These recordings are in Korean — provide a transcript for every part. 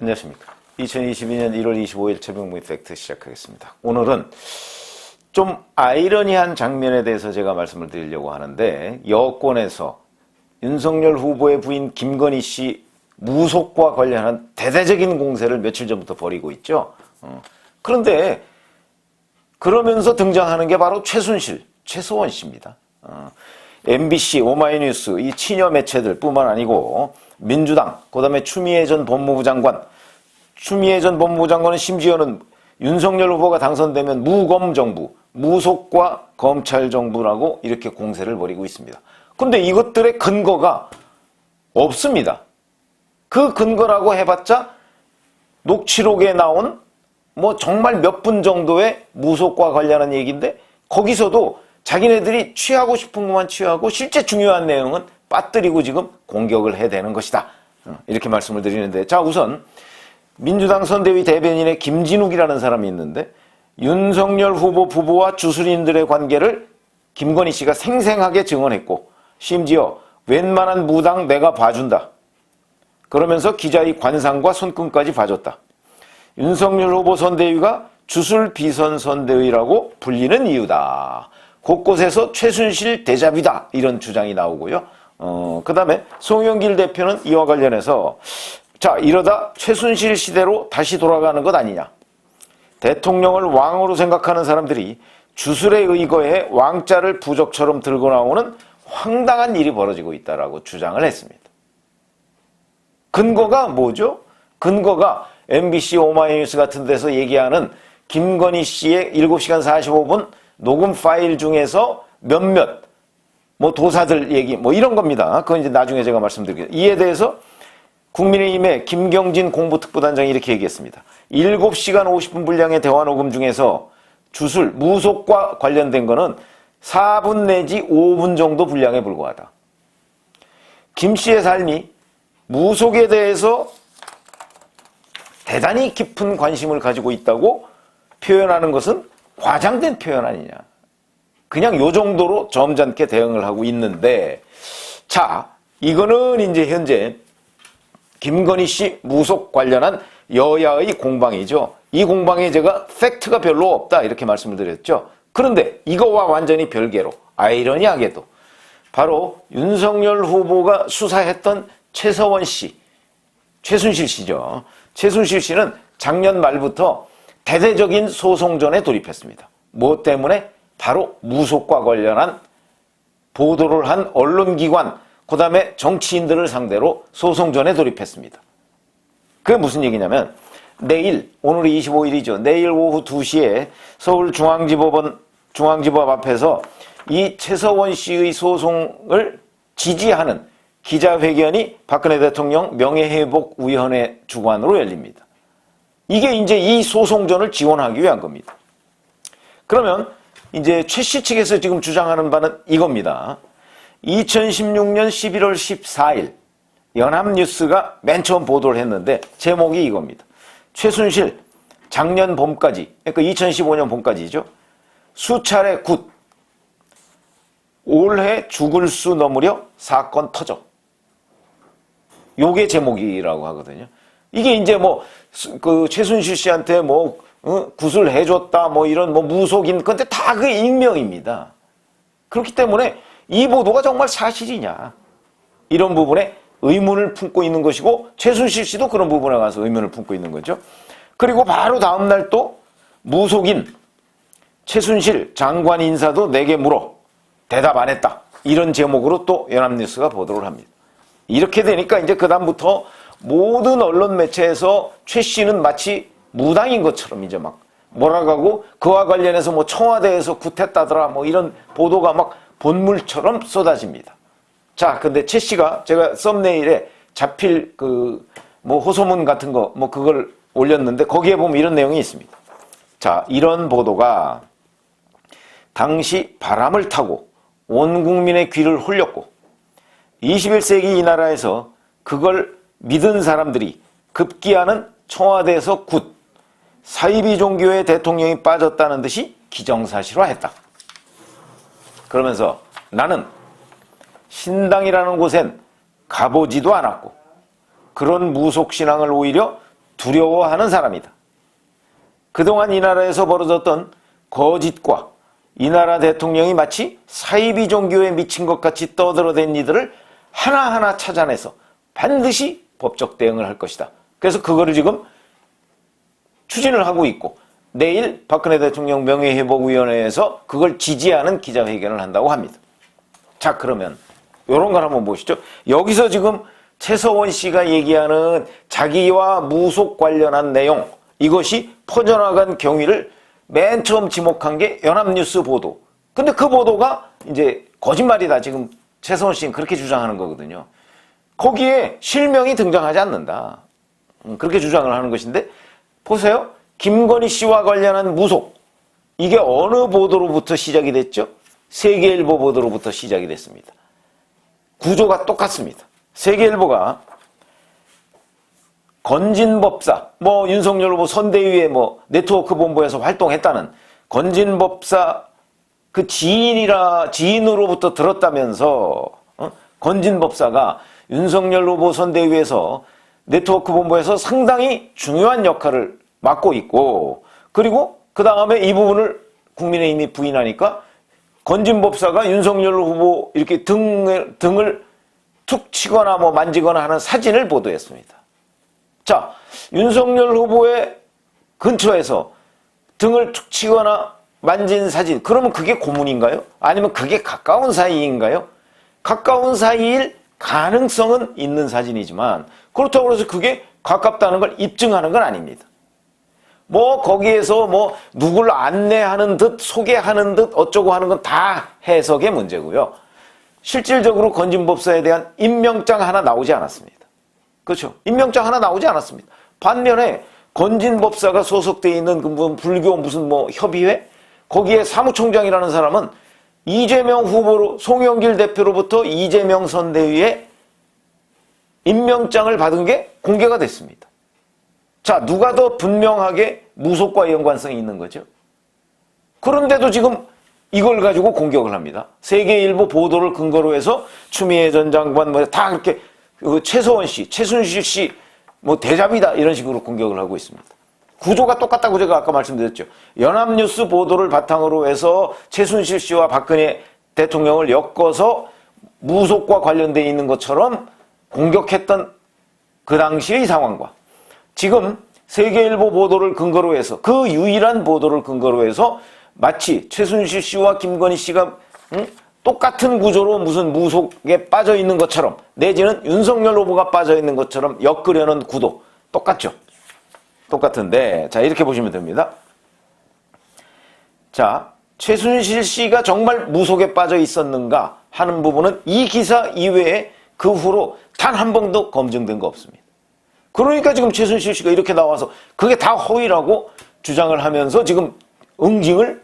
안녕하십니까. 2022년 1월 25일 최병무의 팩트 시작하겠습니다. 오늘은 좀 아이러니한 장면에 대해서 제가 말씀을 드리려고 하는데, 여권에서 윤석열 후보의 부인 김건희 씨 무속과 관련한 대대적인 공세를 며칠 전부터 벌이고 있죠. 그런데 그러면서 등장하는 게 바로 최서원 씨입니다. MBC, 오마이뉴스, 이 친여 매체들 뿐만 아니고 민주당, 그 다음에 추미애 전 법무부 장관, 추미애 전 법무부 장관은 심지어는 윤석열 후보가 당선되면 무검정부, 무속과 검찰 정부라고 이렇게 공세를 벌이고 있습니다. 그런데 이것들의 근거가 없습니다. 그 근거라고 해봤자 녹취록에 나온 뭐 정말 몇 분 정도의 무속과 관련한 얘기인데, 거기서도 자기네들이 취하고 싶은 것만 취하고 실제 중요한 내용은 빠뜨리고 지금 공격을 해대는 것이다. 이렇게 말씀을 드리는데, 자, 우선 민주당 선대위 대변인의 김진욱이라는 사람이 있는데, 윤석열 후보 부부와 주술인들의 관계를 김건희 씨가 생생하게 증언했고, 심지어 웬만한 무당 내가 봐준다 그러면서 기자의 관상과 손금까지 봐줬다. 윤석열 후보 선대위가 주술 비선 선대위라고 불리는 이유다. 곳곳에서 최순실 데자뷰다, 이런 주장이 나오고요. 그 다음에 송영길 대표는 이와 관련해서, 자, 이러다 최순실 시대로 다시 돌아가는 것 아니냐. 대통령을 왕으로 생각하는 사람들이 주술에 의거해 왕자를 부적처럼 들고 나오는 황당한 일이 벌어지고 있다라고 주장을 했습니다. 근거가 뭐죠? 근거가 MBC, 오마이뉴스 같은 데서 얘기하는 김건희 씨의 7시간 45분 녹음 파일 중에서 몇몇 뭐 도사들 얘기 뭐 이런 겁니다. 그건 이제 나중에 제가 말씀드리겠습니다. 이에 대해서 국민의힘의 김경진 공보특보단장이 이렇게 얘기했습니다. 7시간 50분 분량의 대화 녹음 중에서 주술, 무속과 관련된 거는 4분 내지 5분 정도 분량에 불과하다. 김 씨의 삶이 무속에 대해서 대단히 깊은 관심을 가지고 있다고 표현하는 것은 과장된 표현 아니냐. 그냥 요 정도로 점잖게 대응을 하고 있는데, 자, 이거는 이제 현재 김건희 씨 무속 관련한 여야의 공방이죠. 이 공방에 제가 팩트가 별로 없다 이렇게 말씀을 드렸죠. 그런데 이거와 완전히 별개로 아이러니하게도 바로 윤석열 후보가 수사했던 최서원 씨, 최순실 씨죠. 최순실 씨는 작년 말부터 대대적인 소송전에 돌입했습니다. 무엇 때문에? 바로 무속과 관련한 보도를 한 언론기관, 그 다음에 정치인들을 상대로 소송전에 돌입했습니다. 그게 무슨 얘기냐면, 내일, 오늘이 25일이죠. 내일 오후 2시에 서울중앙지법 앞에서 이 최서원 씨의 소송을 지지하는 기자회견이 박근혜 대통령 명예회복위원회 주관으로 열립니다. 이게 이제 이 소송전을 지원하기 위한 겁니다. 그러면 이제 최 씨 측에서 지금 주장하는 바는 이겁니다. 2016년 11월 14일 연합뉴스가 맨 처음 보도를 했는데 제목이 이겁니다. 최순실 작년 봄까지, 그러니까 2015년 봄까지죠. 수차례 굿, 올해 죽을 수 넘으려 사건 터져. 요게 제목이라고 하거든요. 이게 이제 뭐 그 최순실 씨한테 뭐 굿을 해줬다 뭐 이런 뭐 무속인, 근데 다 그 익명입니다. 그렇기 때문에 이 보도가 정말 사실이냐, 이런 부분에 의문을 품고 있는 것이고, 최순실 씨도 그런 부분에 가서 의문을 품고 있는 거죠. 그리고 바로 다음 날 또 무속인 최순실 장관 인사도 내게 물어 대답 안 했다, 이런 제목으로 또 연합뉴스가 보도를 합니다. 이렇게 되니까 이제 그다음부터 모든 언론 매체에서 최 씨는 마치 무당인 것처럼 이제 막 몰아가고, 그와 관련해서 뭐 청와대에서 굿했다더라 뭐 이런 보도가 막 본물처럼 쏟아집니다. 자, 근데 최 씨가 제가 썸네일에 자필 그 뭐 호소문 같은 거 뭐 그걸 올렸는데, 거기에 보면 이런 내용이 있습니다. 자, 이런 보도가 당시 바람을 타고 온 국민의 귀를 홀렸고, 21세기 이 나라에서 그걸 믿은 사람들이 급기야는 청와대에서 굿, 사이비 종교의 대통령이 빠졌다는 듯이 기정사실화했다. 그러면서 나는 신당이라는 곳엔 가보지도 않았고, 그런 무속신앙을 오히려 두려워하는 사람이다. 그동안 이 나라에서 벌어졌던 거짓과 이 나라 대통령이 마치 사이비 종교에 미친 것 같이 떠들어댄 이들을 하나하나 찾아내서 반드시 법적 대응을 할 것이다. 그래서 그거를 지금 추진을 하고 있고 내일 박근혜 대통령 명예회복위원회에서 그걸 지지하는 기자회견을 한다고 합니다. 자, 그러면 이런 걸 한번 보시죠. 여기서 지금 최서원 씨가 얘기하는 자기와 무속 관련한 내용, 이것이 퍼져나간 경위를 맨 처음 지목한 게 연합뉴스 보도. 근데 그 보도가 이제 거짓말이다. 지금 최서원 씨는 그렇게 주장하는 거거든요. 거기에 실명이 등장하지 않는다. 그렇게 주장을 하는 것인데 보세요. 김건희 씨와 관련한 무속. 이게 어느 보도로부터 시작이 됐죠? 세계일보 보도로부터 시작이 됐습니다. 구조가 똑같습니다. 세계일보가 건진법사, 윤석열 후보 선대위의 네트워크 본부에서 활동했다는 건진법사 그 지인으로부터 들었다면서, 건진법사가 윤석열 후보 선대위에서 네트워크 본부에서 상당히 중요한 역할을 맡고 있고, 그리고 그 다음에 이 부분을 국민의힘이 부인하니까 건진법사가 윤석열 후보 이렇게 등을 툭 치거나 만지거나 하는 사진을 보도했습니다. 자, 윤석열 후보의 근처에서 등을 툭 치거나 만진 사진, 그러면 그게 고문인가요? 아니면 그게 가까운 사이인가요? 가까운 사이일 가능성은 있는 사진이지만 그렇다고 해서 그게 가깝다는 걸 입증하는 건 아닙니다. 거기에서 누굴 안내하는 듯 소개하는 듯 어쩌고 하는 건 다 해석의 문제고요. 실질적으로 건진법사에 대한 임명장 하나 나오지 않았습니다. 그렇죠? 임명장 하나 나오지 않았습니다. 반면에 건진법사가 소속되어 있는 그 불교 협의회? 거기에 사무총장이라는 사람은 이재명 후보로, 송영길 대표로부터 이재명 선대위에 임명장을 받은 게 공개가 됐습니다. 자, 누가 더 분명하게 무속과 연관성이 있는 거죠? 그런데도 지금 이걸 가지고 공격을 합니다. 세계일보 보도를 근거로 해서 추미애 전 장관 다 그렇게 최서원 씨, 최순실 씨 대잡이다 이런 식으로 공격을 하고 있습니다. 구조가 똑같다고 제가 아까 말씀드렸죠. 연합뉴스 보도를 바탕으로 해서 최순실 씨와 박근혜 대통령을 엮어서 무속과 관련되어 있는 것처럼 공격했던 그 당시의 상황과 지금 세계일보 보도를 근거로 해서 그 유일한 보도를 근거로 해서 마치 최순실 씨와 김건희 씨가 똑같은 구조로 무슨 무속에 빠져 있는 것처럼 내지는 윤석열 후보가 빠져 있는 것처럼 엮으려는 구도 똑같죠. 똑같은데 자, 이렇게 보시면 됩니다. 자, 최순실 씨가 정말 무속에 빠져 있었는가 하는 부분은 이 기사 이외에 그 후로 단 한 번도 검증된 거 없습니다. 그러니까 지금 최순실 씨가 이렇게 나와서 그게 다 허위라고 주장을 하면서 지금 응징을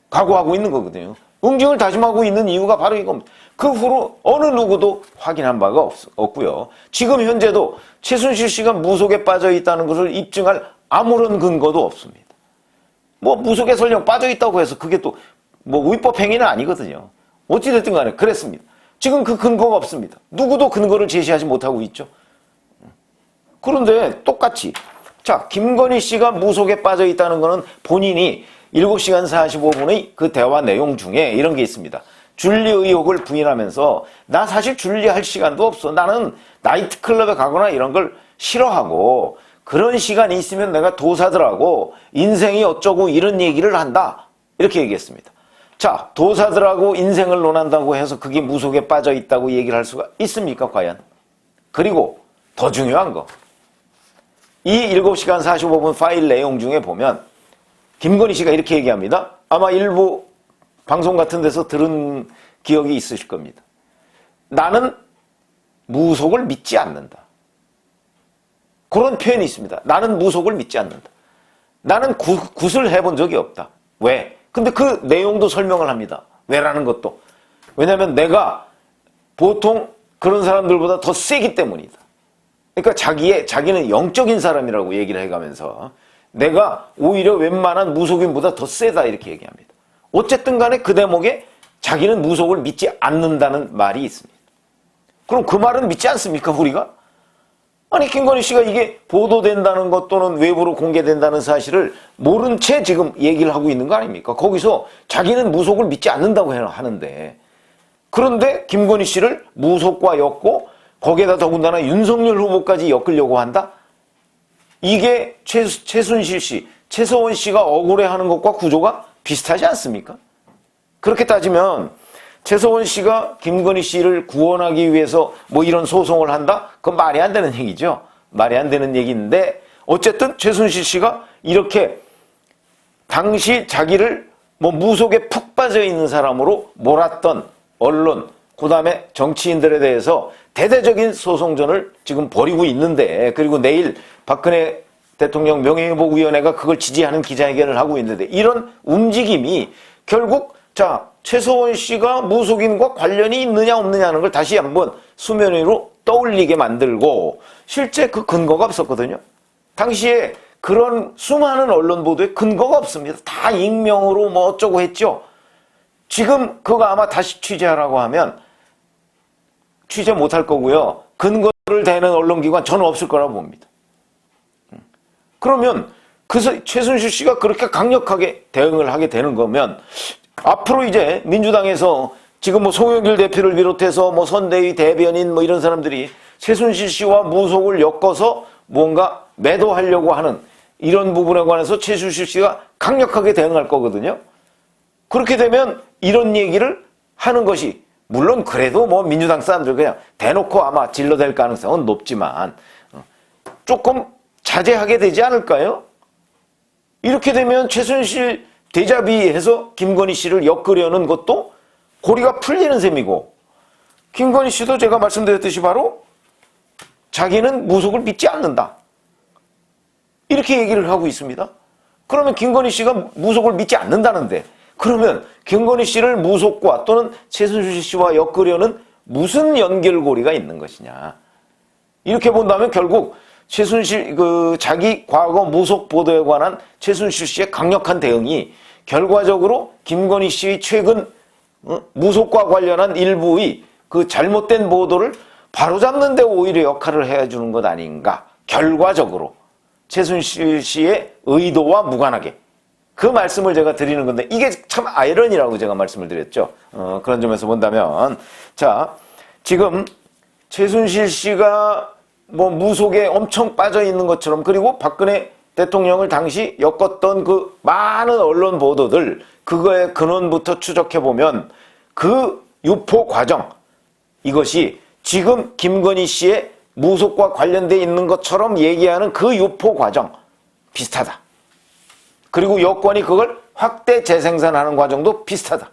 각오하고 있는 거거든요. 응징을 다짐하고 있는 이유가 바로 이겁니다. 그 후로 어느 누구도 확인한 바가 없고요. 지금 현재도 최순실 씨가 무속에 빠져 있다는 것을 입증할 아무런 근거도 없습니다. 무속에 설령 빠져 있다고 해서 그게 또 위법 행위는 아니거든요. 어찌됐든 간에 그랬습니다. 지금 그 근거가 없습니다. 누구도 근거를 제시하지 못하고 있죠. 그런데 똑같이 자, 김건희 씨가 무속에 빠져 있다는 것은 본인이 7시간 45분의 그 대화 내용 중에 이런 게 있습니다. 줄리 의혹을 부인하면서 나 사실 줄리할 시간도 없어. 나는 나이트클럽에 가거나 이런 걸 싫어하고 그런 시간이 있으면 내가 도사들하고 인생이 어쩌고 이런 얘기를 한다. 이렇게 얘기했습니다. 자, 도사들하고 인생을 논한다고 해서 그게 무속에 빠져 있다고 얘기를 할 수가 있습니까 과연? 그리고 더 중요한 거. 이 7시간 45분 파일 내용 중에 보면 김건희 씨가 이렇게 얘기합니다. 아마 일부 방송 같은 데서 들은 기억이 있으실 겁니다. 나는 무속을 믿지 않는다. 그런 표현이 있습니다. 나는 무속을 믿지 않는다. 나는 굿을 해본 적이 없다. 왜? 근데 그 내용도 설명을 합니다. 왜라는 것도. 왜냐하면 내가 보통 그런 사람들보다 더 세기 때문이다. 그러니까 자기는 영적인 사람이라고 얘기를 해가면서 내가 오히려 웬만한 무속인보다 더 세다 이렇게 얘기합니다. 어쨌든 간에 그 대목에 자기는 무속을 믿지 않는다는 말이 있습니다. 그럼 그 말은 믿지 않습니까 우리가? 아니 김건희 씨가 이게 보도된다는 것 또는 외부로 공개된다는 사실을 모른 채 지금 얘기를 하고 있는 거 아닙니까? 거기서 자기는 무속을 믿지 않는다고 하는데, 그런데 김건희 씨를 무속과 엮고 거기에다 더군다나 윤석열 후보까지 엮으려고 한다? 이게 최순실 씨, 최서원 씨가 억울해하는 것과 구조가 비슷하지 않습니까? 그렇게 따지면 최서원 씨가 김건희 씨를 구원하기 위해서 뭐 이런 소송을 한다? 그건 말이 안 되는 얘기죠. 말이 안 되는 얘기인데, 어쨌든 최순실 씨가 이렇게 당시 자기를 뭐 무속에 푹 빠져 있는 사람으로 몰았던 언론, 그 다음에 정치인들에 대해서 대대적인 소송전을 지금 벌이고 있는데, 그리고 내일 박근혜 대통령 명예회복위원회가 그걸 지지하는 기자회견을 하고 있는데, 이런 움직임이 결국 최서원 씨가 무속인과 관련이 있느냐 없느냐는 걸 다시 한번 수면 위로 떠올리게 만들고, 실제 그 근거가 없었거든요. 당시에 그런 수많은 언론 보도에 근거가 없습니다. 다 익명으로 뭐 어쩌고 했죠. 지금 그거 아마 다시 취재하라고 하면 취재 못할 거고요. 근거를 대는 언론기관 저는 없을 거라고 봅니다. 그러면 최순실 씨가 그렇게 강력하게 대응을 하게 되는 거면, 앞으로 이제 민주당에서 지금 뭐 송영길 대표를 비롯해서 뭐 선대위 대변인 뭐 이런 사람들이 최순실 씨와 무속을 엮어서 뭔가 매도하려고 하는 이런 부분에 관해서 최순실 씨가 강력하게 대응할 거거든요. 그렇게 되면 이런 얘기를 하는 것이, 물론 그래도 뭐 민주당 사람들 그냥 대놓고 아마 질러댈 가능성은 높지만 조금 자제하게 되지 않을까요? 이렇게 되면 최순실 대자비해서 김건희 씨를 엮으려는 것도 고리가 풀리는 셈이고, 김건희 씨도 제가 말씀드렸듯이 바로 자기는 무속을 믿지 않는다, 이렇게 얘기를 하고 있습니다. 그러면 김건희 씨가 무속을 믿지 않는다는데, 그러면 김건희 씨를 무속과 또는 최순실 씨와 엮으려는 무슨 연결고리가 있는 것이냐. 이렇게 본다면 결국 최순실 자기 과거 무속 보도에 관한 최순실 씨의 강력한 대응이 결과적으로 김건희 씨의 최근 무속과 관련한 일부의 그 잘못된 보도를 바로잡는 데 오히려 역할을 해주는 것 아닌가. 결과적으로 최순실 씨의 의도와 무관하게, 그 말씀을 제가 드리는 건데, 이게 참 아이러니라고 제가 말씀을 드렸죠. 그런 점에서 본다면, 지금 최순실 씨가 뭐 무속에 엄청 빠져 있는 것처럼, 그리고 박근혜 대통령을 당시 엮었던 그 많은 언론 보도들, 그거의 근원부터 추적해보면 그 유포 과정, 이것이 지금 김건희 씨의 무속과 관련되어 있는 것처럼 얘기하는 그 유포 과정 비슷하다. 그리고 여권이 그걸 확대 재생산하는 과정도 비슷하다.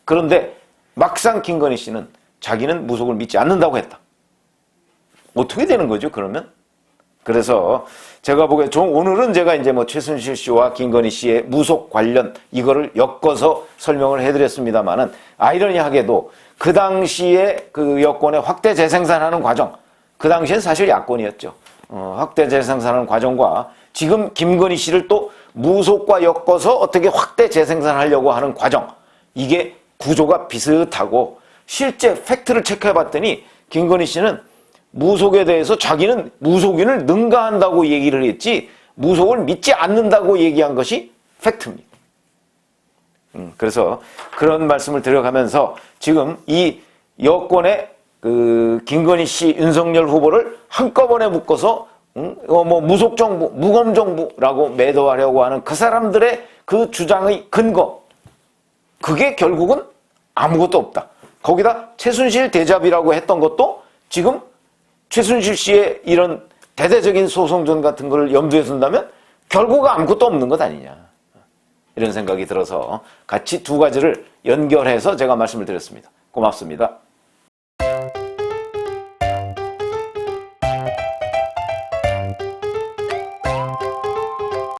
그런데 막상 김건희 씨는 자기는 무속을 믿지 않는다고 했다. 어떻게 되는 거죠, 그러면? 그래서 제가 보기에 오늘은 제가 이제 뭐 최순실 씨와 김건희 씨의 무속 관련 이거를 엮어서 설명을 해드렸습니다만은, 아이러니하게도 그 당시에 그 여권의 확대 재생산하는 과정, 그 당시엔 사실 야권이었죠. 확대 재생산하는 과정과 지금 김건희 씨를 또 무속과 엮어서 어떻게 확대 재생산하려고 하는 과정, 이게 구조가 비슷하고, 실제 팩트를 체크해 봤더니 김건희 씨는 무속에 대해서 자기는 무속인을 능가한다고 얘기를 했지 무속을 믿지 않는다고 얘기한 것이 팩트입니다. 그래서 그런 말씀을 드려가면서 지금 이 여권의 그 김건희 씨, 윤석열 후보를 한꺼번에 묶어서 뭐 무속 정부, 무검 정부라고 매도하려고 하는 그 사람들의 그 주장의 근거, 그게 결국은 아무것도 없다. 거기다 최순실 대잡이라고 했던 것도 지금 최순실 씨의 이런 대대적인 소송전 같은 걸 염두에 둔다면 결국 아무것도 없는 것 아니냐, 이런 생각이 들어서 같이 두 가지를 연결해서 제가 말씀을 드렸습니다. 고맙습니다.